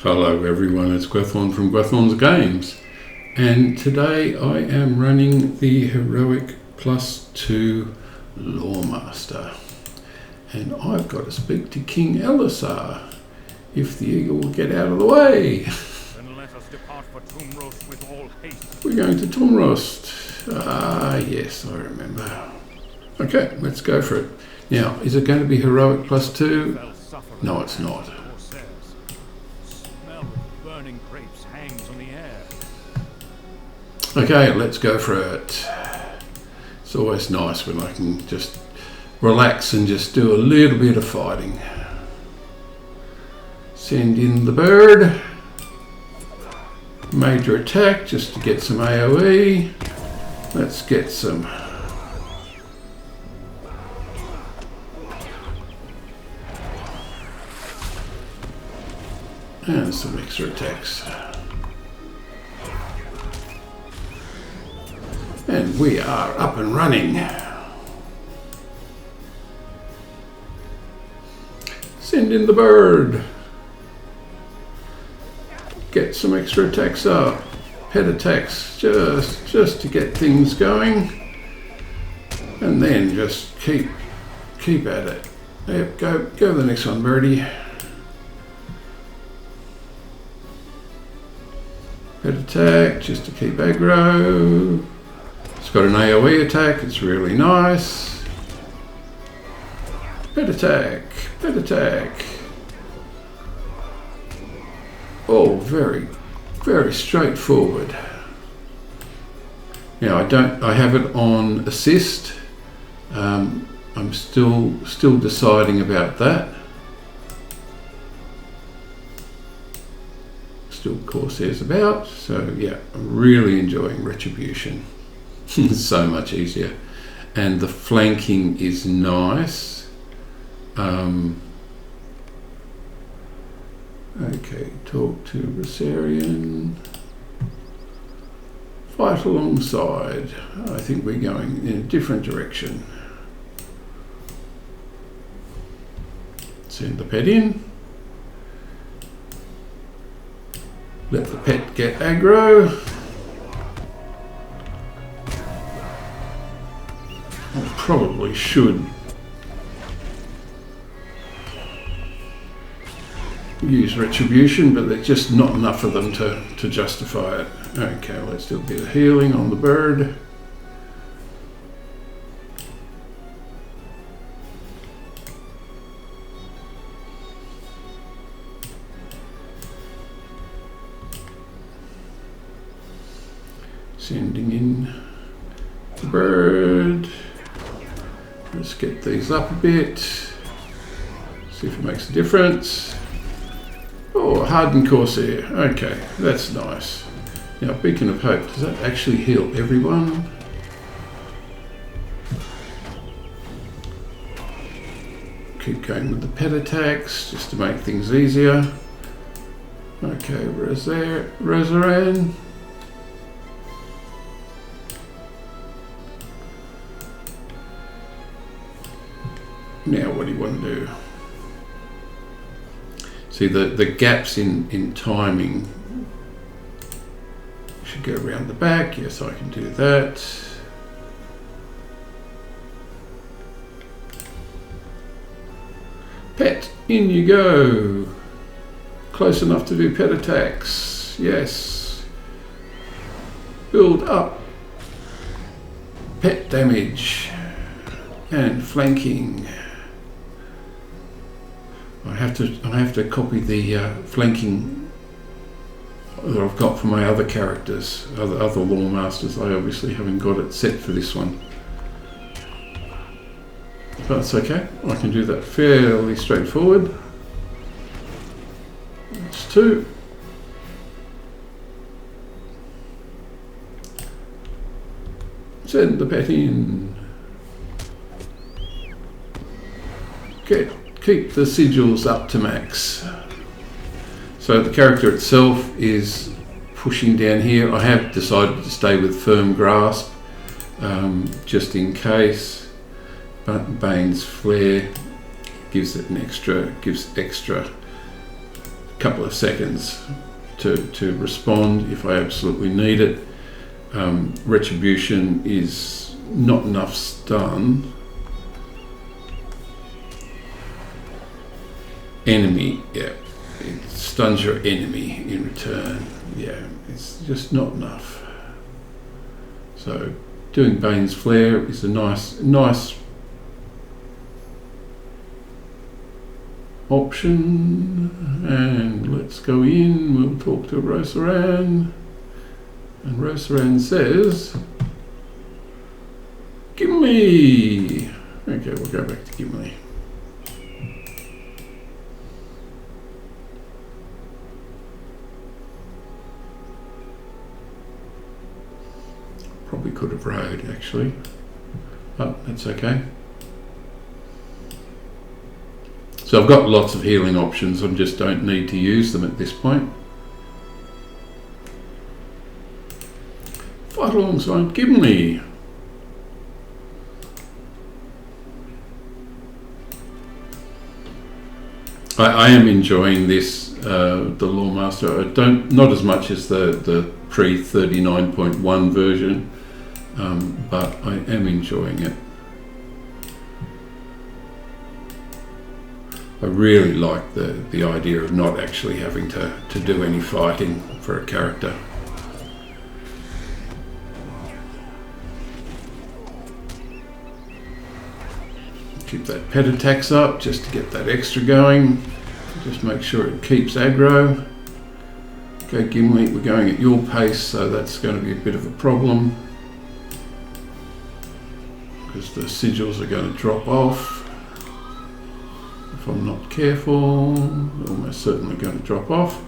Hello everyone, it's Gwethorn from Gwethorn's Games, and today I am running the Heroic +2 Loremaster, and I've got to speak to King Elisar, if the eagle will get out of the way. Then let us depart for Tomrost with all haste. We're going to Tomrost. Ah, yes, I remember. Okay, let's go for it. Now, is it going to be Heroic +2? No, it's not. Burning grapes hangs on the air. Okay, let's go for it. It's always nice when I can just relax and just do a little bit of fighting. Send in the bird. Major attack just to get some AoE. Let's get some. And some extra attacks. And we are up and running. Send in the bird. Get some extra attacks up. Pet attacks just to get things going. And then just keep at it. Yep, go the next one, birdie. Pet attack, just to keep aggro. It's got an AoE attack, it's really nice. Pet attack, pet attack. Oh, very, very straightforward. Now I have it on assist. I'm still deciding about that. Still Corsairs about, so yeah, I'm really enjoying Retribution. It's so much easier, and the flanking is nice. Okay, talk to Rosarian. Fight alongside. I think we're going in a different direction. Send the pet in. Let the pet get aggro. I probably should use Retribution, but there's just not enough of them to justify it. Okay, let's do a bit of healing on the bird. Sending in the bird. Let's get these up a bit. See if it makes a difference. Oh, hardened Corsair. Okay, that's nice. Now, Beacon of Hope, does that actually heal everyone? Keep going with the pet attacks just to make things easier. Okay, Rosaran. Now what do you want to do? See the gaps in timing. Should go around the back. Yes, I can do that. Pet, in you go. Close enough to do pet attacks. Yes. Build up. Pet damage. And flanking. I have to copy the flanking that I've got for my other characters, other Loremasters. I obviously haven't got it set for this one, but it's okay. I can do that fairly straightforward. That's 2. Send the pet in. Keep the sigils up to max. So the character itself is pushing down here. I have decided to stay with Firm Grasp, just in case. But Bane's Flare gives extra couple of seconds to respond if I absolutely need it. Retribution is not enough stun. Enemy, yeah, it stuns your enemy in return. Yeah, it's just not enough. So doing Bane's Flare is a nice option. And let's go in, we'll talk to Rosaran. And Rosaran says, Gimli! Okay, we'll go back to Gimli. Probably could have rode actually, but that's okay. So I've got lots of healing options, I just don't need to use them at this point. Fight alongside Gimli. I am enjoying this, the Loremaster. I don't, not as much as the pre 39.1 version, but I am enjoying it. I really like the idea of not actually having to do any fighting for a character. Keep that pet attacks up just to get that extra going. Just make sure it keeps aggro. Okay, Gimli, we're going at your pace, so that's going to be a bit of a problem because the sigils are going to drop off. If I'm not careful, they're almost certainly going to drop off.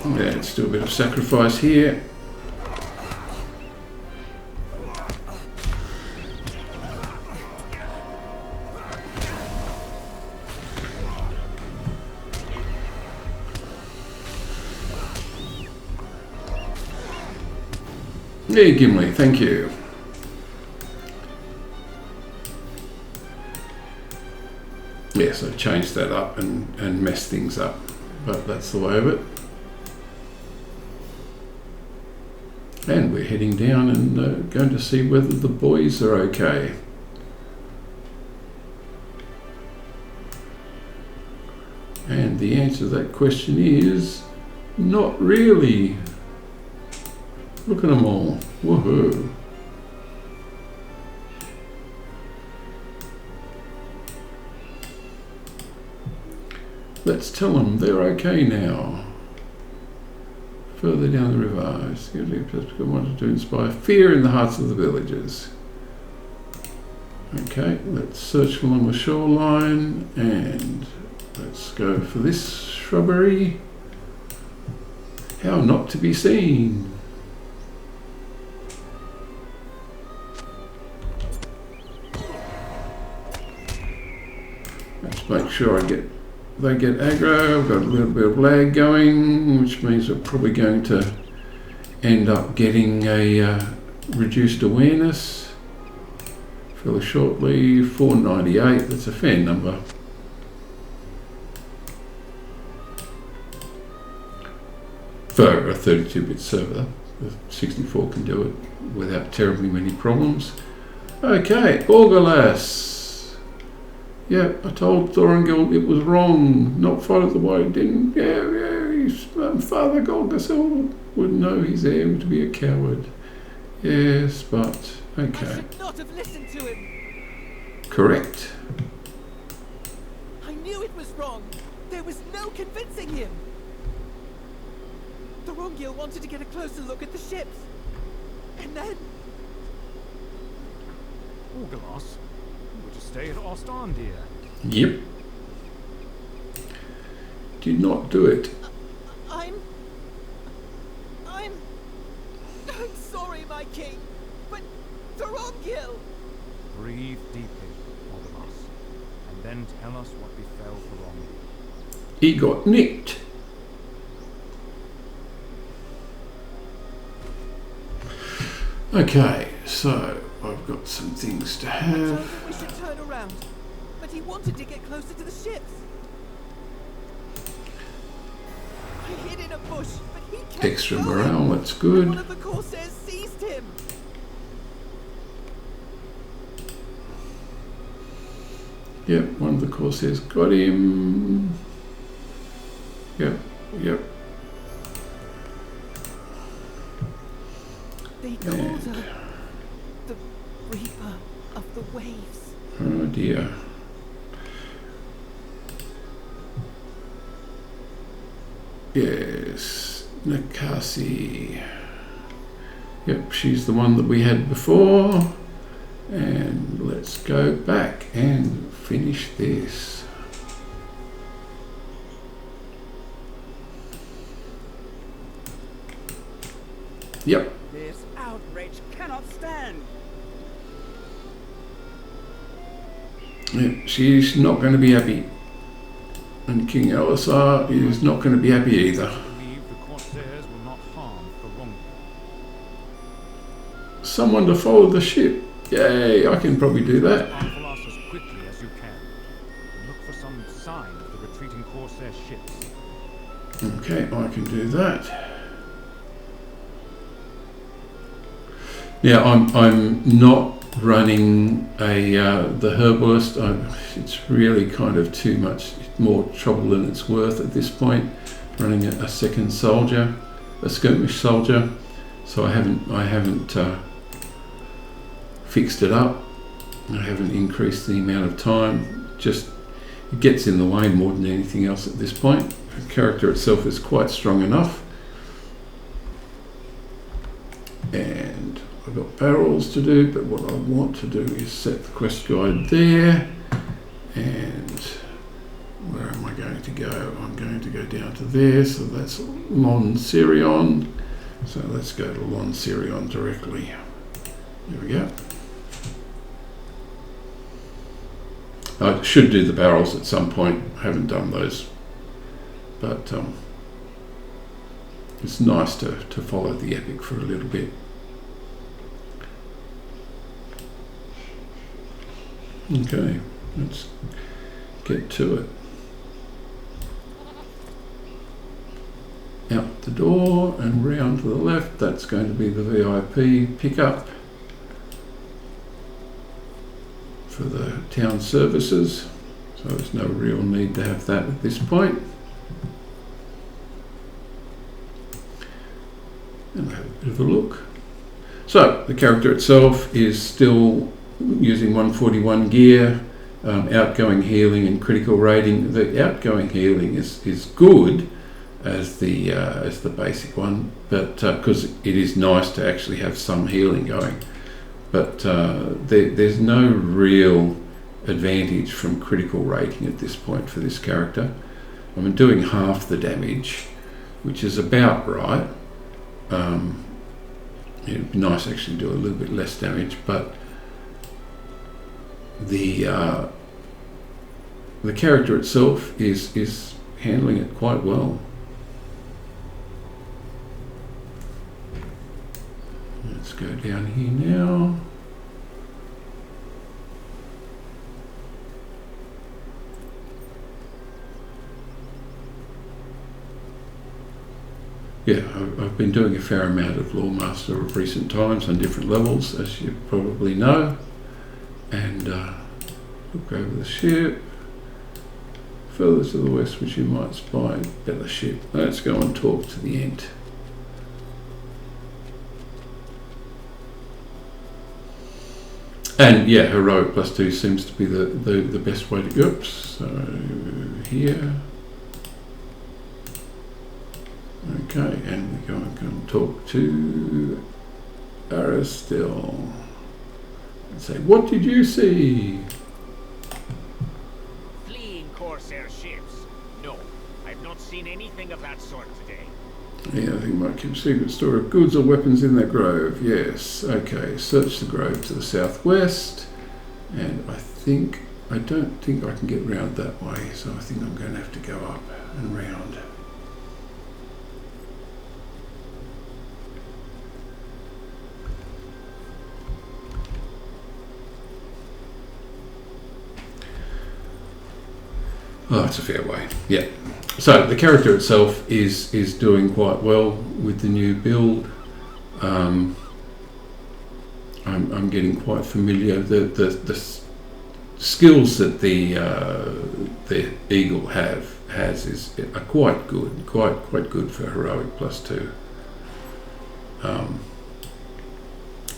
Yeah, let's do a bit of sacrifice here. Hey Gimli, thank you. Yes, I changed that up and messed things up, but that's the way of it. And we're heading down and going to see whether the boys are okay. And the answer to that question is not really. Look at them all. Woohoo. Let's tell them they're okay now. Further down the river, I wanted to inspire fear in the hearts of the villagers. Okay, let's search along the shoreline and let's go for this shrubbery. How not to be seen. Let's make sure they get aggro. I've got a little bit of lag going, which means we're probably going to end up getting a reduced awareness fairly shortly. 498, that's a fair number. For a 32-bit server, the 64 can do it without terribly many problems. Okay, Orgalas. Yeah, I told Thorongil it was wrong, not followed the way it didn't. His father Golgasil would know his heir to be a coward. Yes, but okay. I should not have listened to him. Correct. I knew it was wrong. There was no convincing him. Thorongil wanted to get a closer look at the ships. And then... Orgalas, you were to stay at Ostandir. Yep. Did not do it. I'm sorry, my king, but Thorongil... Breathe deeply, Orgalas, and then tell us what befell Thorongil. He got nicked. Okay, so I've got some things to I told have. him we should turn around, but he wanted to get closer to the ships. I hid in a bush, but he kept Extra going. morale, that's And good. one of the Corsairs seized him. Yep, one of the Corsairs got him. Yep. They called her the Reaper of the Waves. Oh dear. Yes, Nakasi. Yep, she's the one that we had before. And let's go back and finish this. Yep. This outrage cannot stand. Yep, she's not going to be happy. And King Elisar is not going to be happy either. I believe the Corsairs will not harm the wrongdoer. Someone to follow the ship. Yay, I can probably do that. Unfold us as quickly as you can. Look for some sign of the retreating Corsair ships. Okay, I can do that. Now I'm not running the herbalist. It's really kind of too much more trouble than it's worth at this point. Running a second soldier, a skirmish soldier. So I haven't fixed it up. I haven't increased the amount of time. Just it gets in the way more than anything else at this point. The character itself is quite strong enough. And I've got barrels to do, but what I want to do is set the quest guide there. And where am I going to go? I'm going to go down to there, so that's Lon Sirion. So let's go to Lon Sirion directly. There we go. I should do the barrels at some point. I haven't done those. But it's nice to follow the epic for a little bit. Okay, let's get to it. Out the door and round to the left, that's going to be the VIP pickup for the town services. So there's no real need to have that at this point. And have a bit of a look. So the character itself is still using 141 gear, outgoing healing and critical rating. The outgoing healing is good as the basic one, but because it is nice to actually have some healing going. But there's no real advantage from critical rating at this point for this character. I'm doing half the damage, which is about right. It'd be nice actually to do a little bit less damage, but the character itself is handling it quite well. Let's go down here now. Yeah, I've been doing a fair amount of Loremaster of recent times on different levels, as you probably know. And look over the ship. Further to the west, which you might spy a better ship. Let's go and talk to the Ent. And yeah, heroic +2 seems to be the best way to go. Oops, so here. Okay, and we're going to talk to Aristil and say, what did you see? Fleeing Corsair ships? No, I've not seen anything of that sort today. Yeah, I think might keep a secret store of goods or weapons in that grove. Yes, okay, search the grove to the southwest, and I don't think I can get round that way, so I think I'm going to have to go up and round. Oh, it's a fair way. Yeah. So the character itself is doing quite well with the new build. I'm getting quite familiar. The skills that the eagle has are quite good, quite good for heroic +2.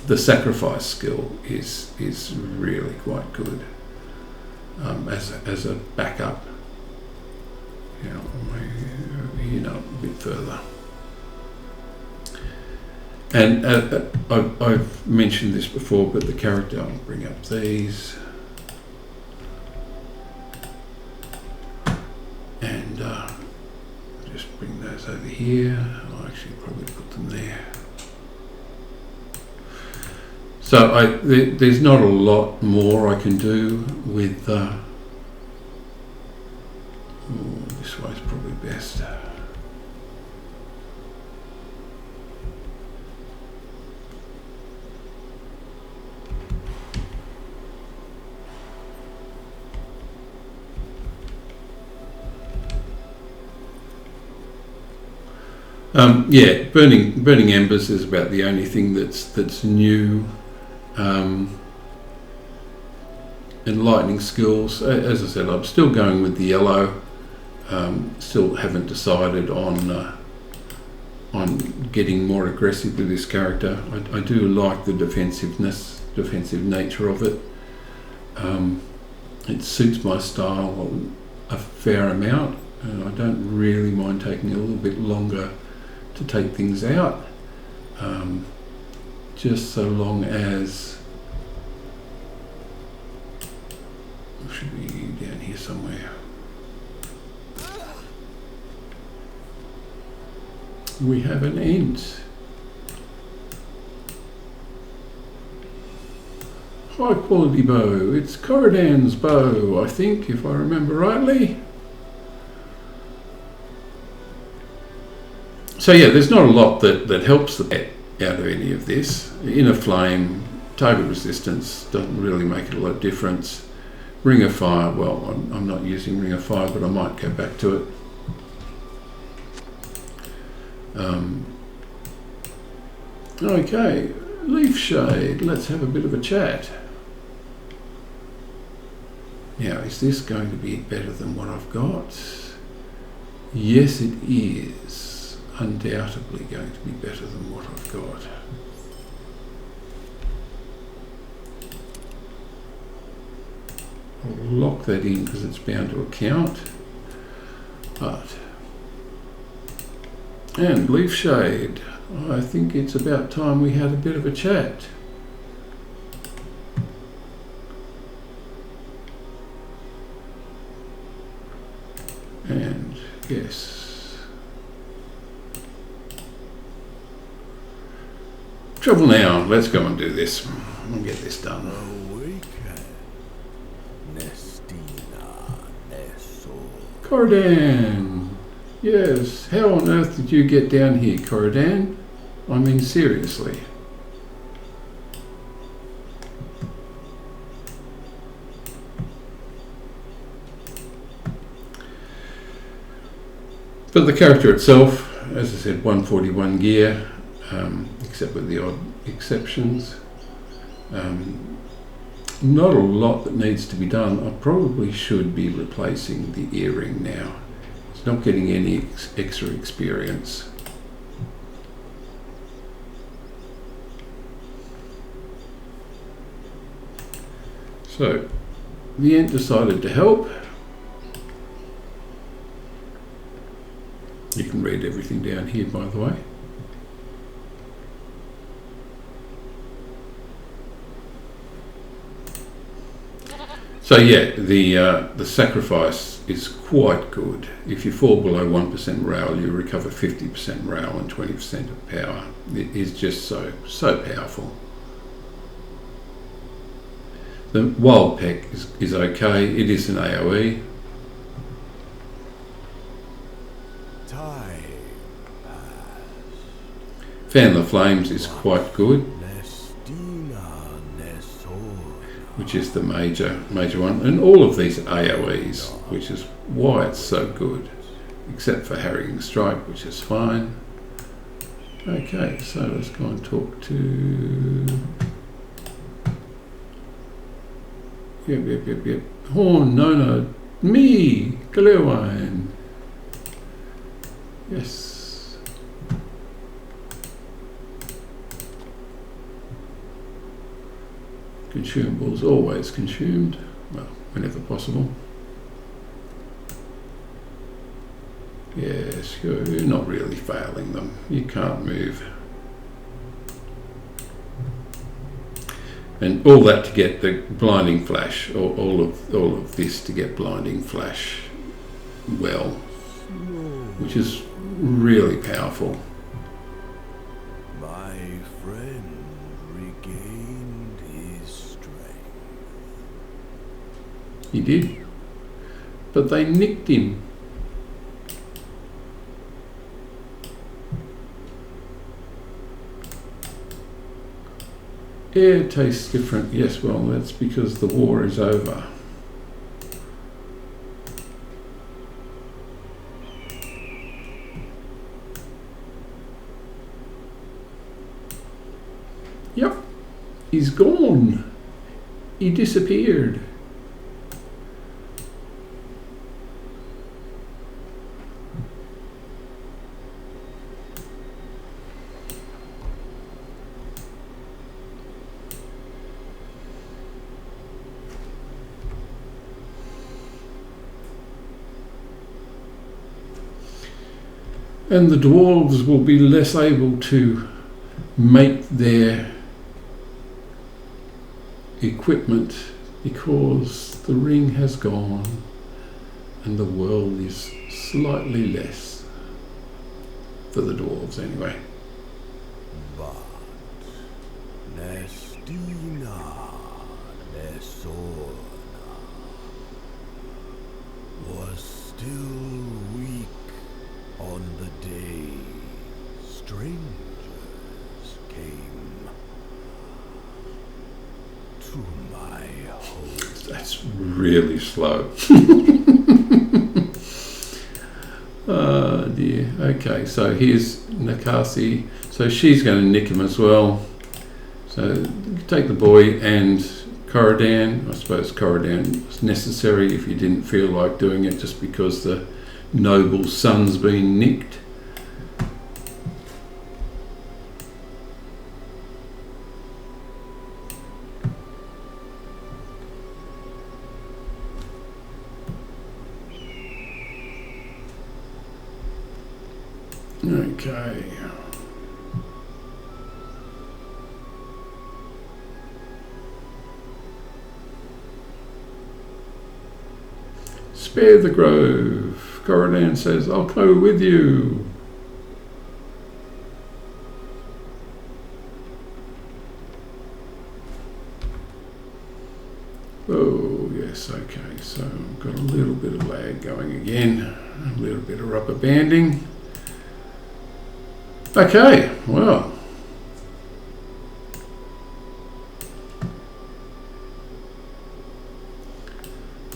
The sacrifice skill is really quite good as a backup. You know, a bit further. And I've mentioned this before, but the character, I'll bring up these. And just bring those over here. I'll actually probably put them there. So there's not a lot more I can do with this way's probably best. Yeah, burning embers is about the only thing that's new. And lightning skills, as I said, I'm still going with the yellow. Still haven't decided on getting more aggressive with this character. I do like the defensive nature of it. It suits my style a fair amount, and I don't really mind taking a little bit longer to take things out, just so long as should be down here somewhere. We have an ent. High quality bow. It's Corridan's bow, I think, if I remember rightly. So yeah, there's not a lot that helps the pet out of any of this. Inner flame, target resistance doesn't really make it a lot of difference. Ring of fire, well, I'm not using ring of fire, but I might go back to it. Okay, leaf shade, let's have a bit of a chat. Now, is this going to be better than what I've got? Yes, it is. Undoubtedly going to be better than what I've got. I'll lock that in because it's bound to account. And leaf shade. I think it's about time we had a bit of a chat. And yes. Trouble now. Let's go and do this. We'll get this done. Corridan! Yes, how on earth did you get down here, Corridan? I mean, seriously. But the character itself, as I said, 141 gear, except with the odd exceptions. Not a lot that needs to be done. I probably should be replacing the earring now. It's not getting any extra experience. So, the ant decided to help. You can read everything down here, by the way. So yeah, the sacrifice is quite good. If you fall below 1% morale, you recover 50% morale and 20% of power. It is just so powerful. The wild peck is okay. It is an AoE. Fan the Flames is quite good, which which is the major one, and all of these AoEs, which is why it's so good, except for harrying strike, which is fine. Okay, so let's go and talk to. Yep. Oh no, me, Loremaster. Yes. Consumables always consumed, well, whenever possible. Yes, you're not really failing them. You can't move. And all that to get the blinding flash, or all of this to get blinding flash well, which is really powerful. My friend regained his strength. He did, but they nicked him. Air tastes different. Yes, well, that's because the war is over. Yep, he's gone. He disappeared. And the dwarves will be less able to make their equipment because the ring has gone and the world is slightly less for the dwarves anyway. But Nestina Nesona was still weak on the day strangers came to my home. That's really slow. Oh dear. Okay, so here's Nakasi. So she's going to nick him as well. So take the boy and Corridan. I suppose Corridan was necessary if you didn't feel like doing it just because the noble son's been nicked. Okay. Spare the grove. Corridan says, I'll go with you. Oh, yes, okay. So I've got a little bit of lag going again. A little bit of rubber banding. Okay, well.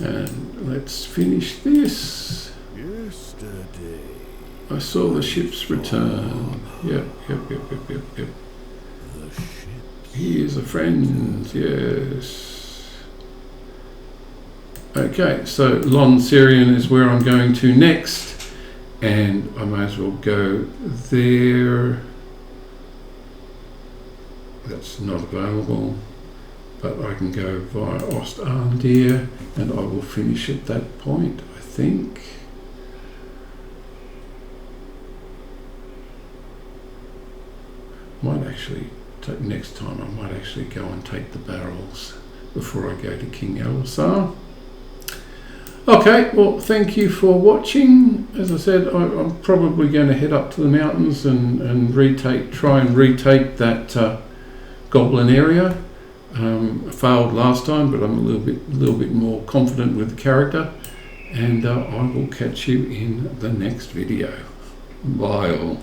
And let's finish this. Yesterday I saw the ships return. Yep. the ships He is a friend, yes. Okay, so Lon Syrian is where I'm going to next. And I may as well go there. That's not available. But I can go via Ost-Arndir and I will finish at that point, I think. Might actually take next time. I might actually go and take the barrels before I go to King Elisar. Okay, well, thank you for watching. As I said, I'm probably going to head up to the mountains and try and retake that goblin area. I failed last time, but I'm a little bit more confident with the character. And I will catch you in the next video. Bye all.